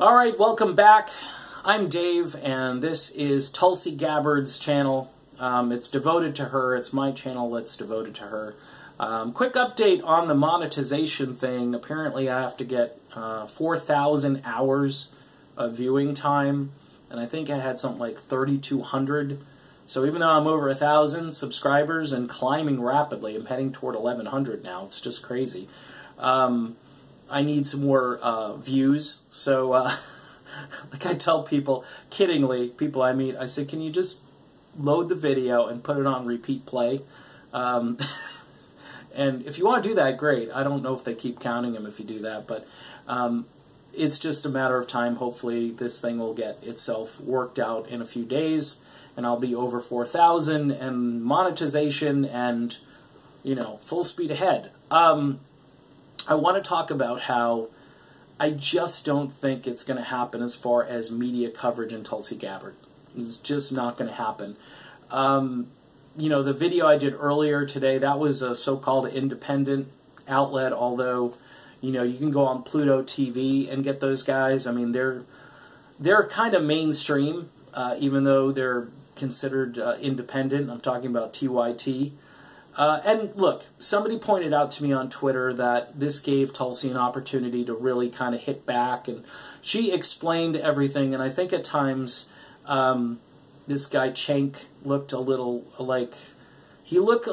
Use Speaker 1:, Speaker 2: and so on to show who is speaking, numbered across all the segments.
Speaker 1: All right, welcome back. I'm Dave, and this is Tulsi Gabbard's channel. It's devoted to her. It's my channel that's devoted to her. Quick update on the monetization thing. Apparently, I have to get 4,000 hours of viewing time, and I think I had something like 3,200. So even though I'm over 1,000 subscribers and climbing rapidly, I'm heading toward 1,100 now. It's just crazy. I need some more views, so like I tell people, kiddingly, people I meet, I say, can you just load the video and put it on repeat play? And if you want to do that, great. I don't know if they keep counting them if you do that, but it's just a matter of time. Hopefully this thing will get itself worked out in a few days, and I'll be over 4,000 and monetization and, you know, full speed ahead. I want to talk about how I just don't think it's going to happen as far as media coverage in Tulsi Gabbard. It's just not going to happen. You know, the video I did earlier today, that was a so-called independent outlet, although, you know, you can go on Pluto TV and get those guys. I mean, they're kind of mainstream, even though they're considered independent. I'm talking about TYT. And look, somebody pointed out to me on Twitter that this gave Tulsi an opportunity to really kind of hit back, and she explained everything, and I think at times this guy Cenk looked a little like, he looked a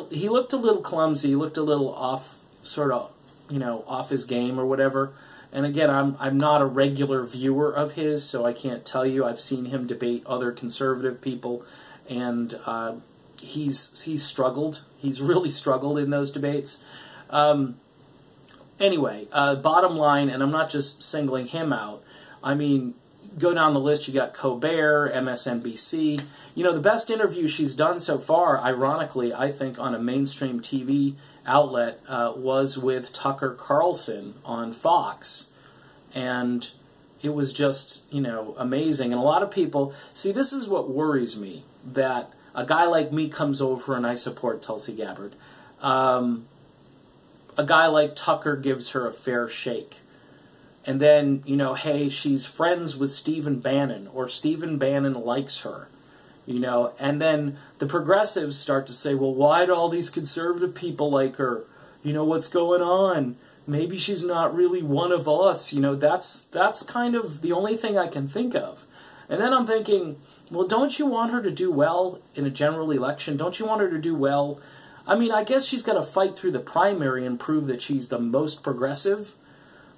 Speaker 1: little clumsy, he looked a little off, sort of, you know, off his game or whatever. And again, I'm not a regular viewer of his, so I can't tell you. I've seen him debate other conservative people, and he's struggled. He's really struggled in those debates. Anyway, bottom line, and I'm not just singling him out, I mean, go down the list, you got Colbert, MSNBC. You know, the best interview she's done so far, ironically, I think, on a mainstream TV outlet, was with Tucker Carlson on Fox. And it was just, you know, amazing. And a lot of people, see, this is what worries me, that a guy like me comes over and I support Tulsi Gabbard. A guy like Tucker gives her a fair shake. And then, you know, hey, she's friends with Stephen Bannon, or Stephen Bannon likes her, you know. And then the progressives start to say, well, why do all these conservative people like her? You know, what's going on? Maybe she's not really one of us. You know, that's kind of the only thing I can think of. And then I'm thinking, well, don't you want her to do well in a general election? Don't you want her to do well? I mean, I guess she's got to fight through the primary and prove that she's the most progressive.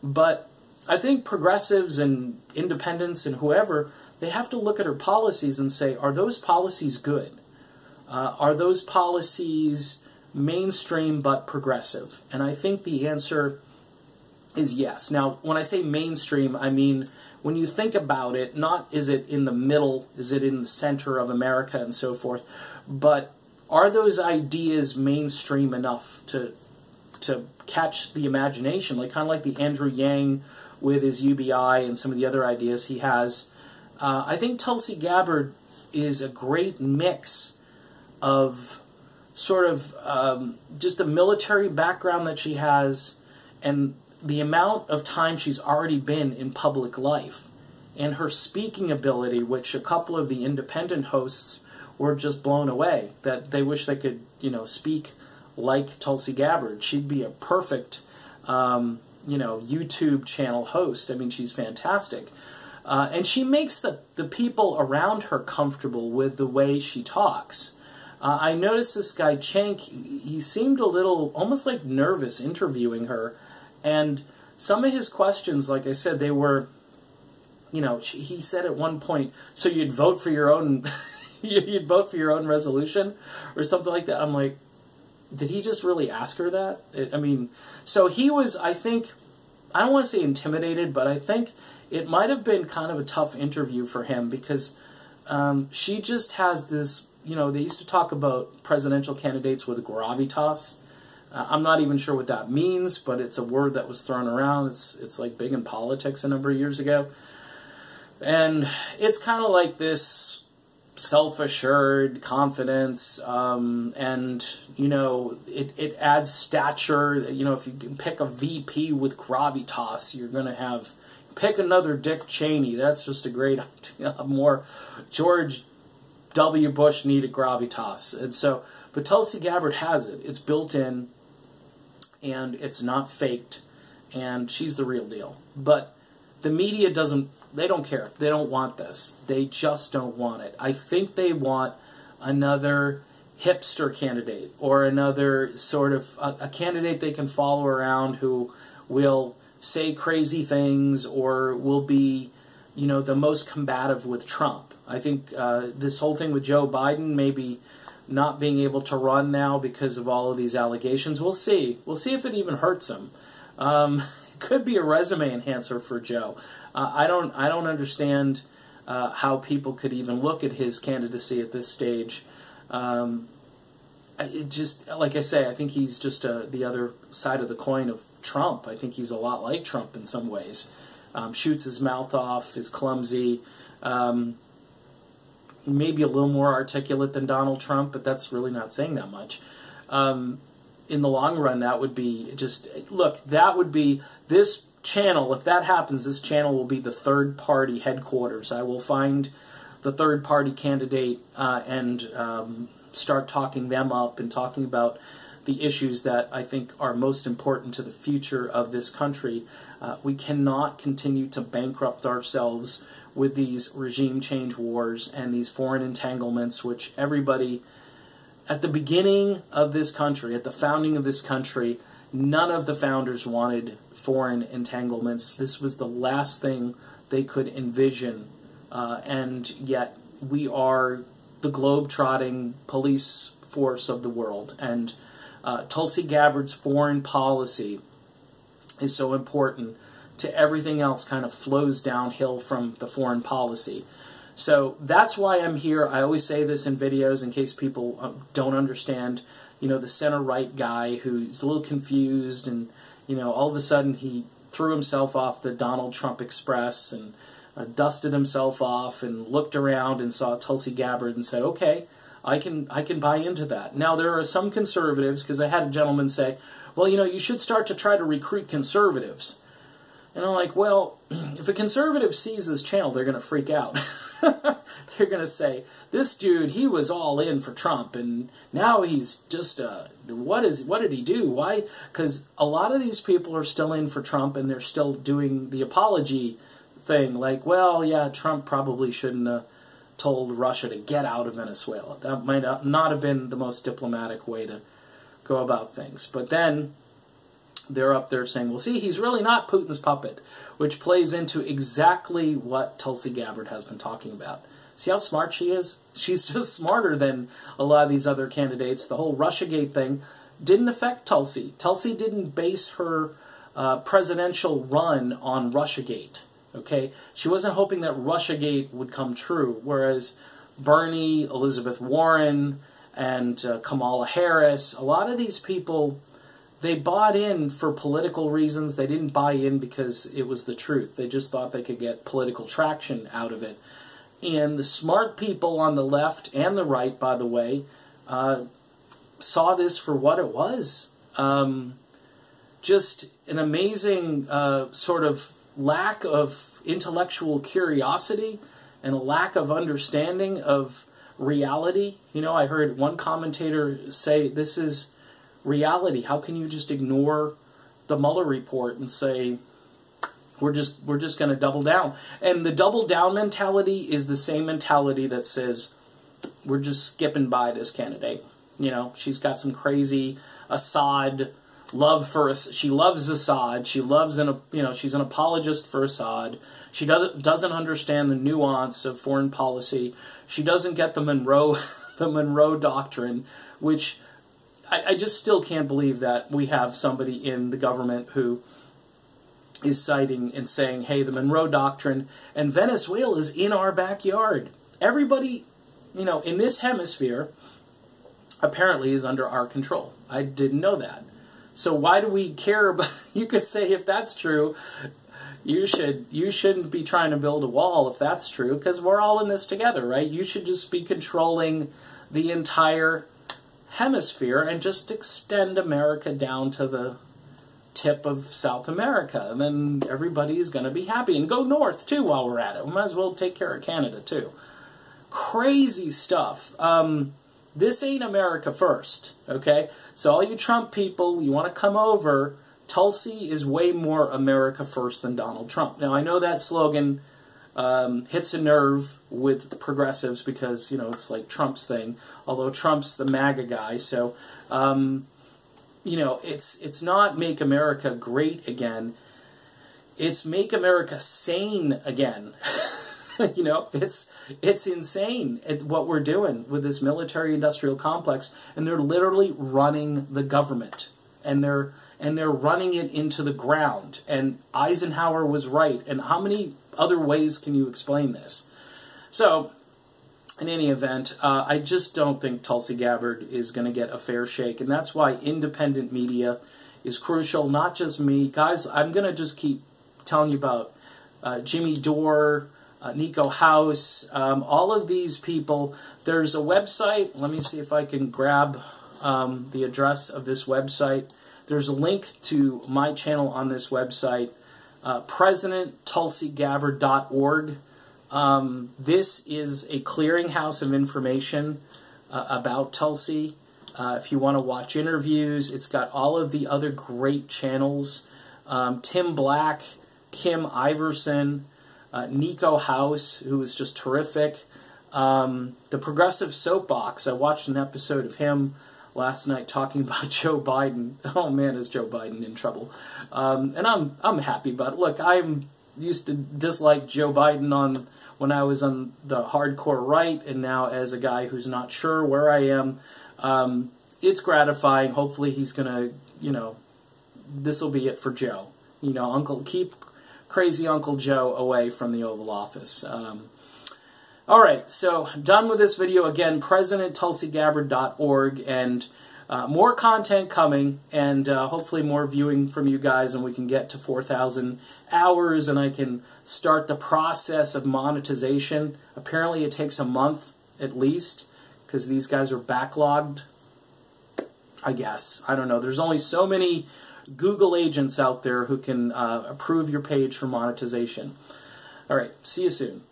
Speaker 1: But I think progressives and independents and whoever, they have to look at her policies and say, are those policies good? Are those policies mainstream but progressive? And I think the answer is yes. Now, when I say mainstream, I mean, when you think about it, not is it in the middle, is it in the center of America and so forth, but are those ideas mainstream enough to catch the imagination, like kind of like the Andrew Yang with his UBI and some of the other ideas he has. I think Tulsi Gabbard is a great mix of sort of just the military background that she has and the amount of time she's already been in public life, and her speaking ability, which a couple of the independent hosts were just blown away, that they wish they could, you know, speak like Tulsi Gabbard. She'd be a perfect, you know, YouTube channel host. I mean, she's fantastic. And she makes the people around her comfortable with the way she talks. I noticed this guy, Cenk, he seemed a little, almost like nervous interviewing her. And some of his questions, like I said, they were, you know, he said at one point, so you'd vote for your own, you'd vote for your own resolution or something like that. I'm like, did he just really ask her that? I mean, so he was, I think, I don't want to say intimidated, but I think it might have been kind of a tough interview for him because she just has this, you know, they used to talk about presidential candidates with gravitas. I'm not even sure what that means, but it's a word that was thrown around. It's like big in politics a number of years ago. And it's kind of like this self-assured confidence, and, you know, it adds stature. You know, if you can pick a VP with gravitas, you're going to have pick another Dick Cheney. That's just a great idea. More George W. Bush needed gravitas. And so, but Tulsi Gabbard has it. It's built in, and it's not faked, and she's the real deal. But the media doesn't, they don't care. They don't want this. They just don't want it. I think they want another hipster candidate, or another sort of a candidate they can follow around who will say crazy things or will be, you know, the most combative with Trump. I think this whole thing with Joe Biden maybe not being able to run now because of all of these allegations. We'll see. We'll see if it even hurts him. It could be a resume enhancer for Joe. I don't understand how people could even look at his candidacy at this stage. It just, like I say, I think he's just the other side of the coin of Trump. I think he's a lot like Trump in some ways. Shoots his mouth off, is clumsy, maybe a little more articulate than Donald Trump, but that's really not saying that much. In the long run, that would be just, look, that would be, this channel, if that happens, this channel will be the third party headquarters. I will find the third party candidate and start talking them up and talking about the issues that I think are most important to the future of this country. We cannot continue to bankrupt ourselves with these regime change wars and these foreign entanglements, which everybody, at the beginning of this country, at the founding of this country, none of the founders wanted foreign entanglements. This was the last thing they could envision, and yet we are the globe-trotting police force of the world. And Tulsi Gabbard's foreign policy is so important to everything else, kind of flows downhill from the foreign policy. So that's why I'm here. I always say this in videos in case people don't understand, you know, the center-right guy who's a little confused and, you know, all of a sudden he threw himself off the Donald Trump Express and dusted himself off and looked around and saw Tulsi Gabbard and said, okay, I can buy into that. Now, there are some conservatives, because I had a gentleman say, well, you know, you should start to try to recruit conservatives. And I'm like, well, if a conservative sees this channel, they're going to freak out. They're going to say, this dude, he was all in for Trump, and now he's just, what did he do? Why? Because a lot of these people are still in for Trump, and they're still doing the apology thing, like, well, yeah, Trump probably shouldn't have told Russia to get out of Venezuela. That might not have been the most diplomatic way to go about things. But then they're up there saying, well, see, he's really not Putin's puppet, which plays into exactly what Tulsi Gabbard has been talking about. See how smart she is? She's just smarter than a lot of these other candidates. The whole Russiagate thing didn't affect Tulsi. Tulsi didn't base her presidential run on Russiagate. Okay, she wasn't hoping that Russiagate would come true, whereas Bernie, Elizabeth Warren, and Kamala Harris, a lot of these people, they bought in for political reasons. They didn't buy in because it was the truth. They just thought they could get political traction out of it. And the smart people on the left and the right, by the way, saw this for what it was. Just an amazing sort of lack of intellectual curiosity and a lack of understanding of reality. You know, I heard one commentator say, this is reality. How can you just ignore the Mueller report and say, we're just going to double down? And the double down mentality is the same mentality that says, we're just skipping by this candidate. You know, she's got some crazy Assad love for us. She loves Assad. She loves she's an apologist for Assad. She doesn't understand the nuance of foreign policy. She doesn't get the Monroe Doctrine, which I just still can't believe that we have somebody in the government who is citing and saying, hey, the Monroe Doctrine and Venezuela is in our backyard. Everybody, you know, in this hemisphere apparently is under our control. I didn't know that. So why do we care about, you could say if that's true, you shouldn't be trying to build a wall if that's true, because we're all in this together, right? You should just be controlling the entire hemisphere and just extend America down to tip of South America, and then everybody is going to be happy. And go north, too, while we're at it. We might as well take care of Canada, too. Crazy stuff. This ain't America first, okay? So all you Trump people, you want to come over, Tulsi is way more America first than Donald Trump. Now, I know that slogan hits a nerve with progressives because, you know, it's like Trump's thing, although Trump's the MAGA guy, so, you know, it's not make America great again, it's make America sane again. You know, it's insane what we're doing with this military-industrial complex, and they're literally running the government, and they're running it into the ground. And Eisenhower was right. And how many other ways can you explain this? So, in any event, I just don't think Tulsi Gabbard is going to get a fair shake, and that's why independent media is crucial. Not just me, guys. I'm going to just keep telling you about Jimmy Dore. Nico House, all of these people. There's a website. Let me see if I can grab the address of this website. There's a link to my channel on this website, PresidentTulsiGabbard.org. This is a clearinghouse of information about Tulsi. If you want to watch interviews, it's got all of the other great channels. Tim Black, Kim Iverson, Nico House, who was just terrific. The Progressive Soapbox, I watched an episode of him last night talking about Joe Biden. Oh man, is Joe Biden in trouble. And I'm happy about it. Look, I used to dislike Joe Biden when I was on the hardcore right, and now as a guy who's not sure where I am, it's gratifying. Hopefully he's going to, you know, this will be it for Joe. You know, keep crazy Uncle Joe away from the Oval Office. All right, so done with this video. Again, PresidentTulsiGabbard.org, and more content coming, and hopefully more viewing from you guys, and we can get to 4,000 hours, and I can start the process of monetization. Apparently it takes a month at least, because these guys are backlogged, I guess. I don't know. There's only so many Google agents out there who can approve your page for monetization. All right, see you soon.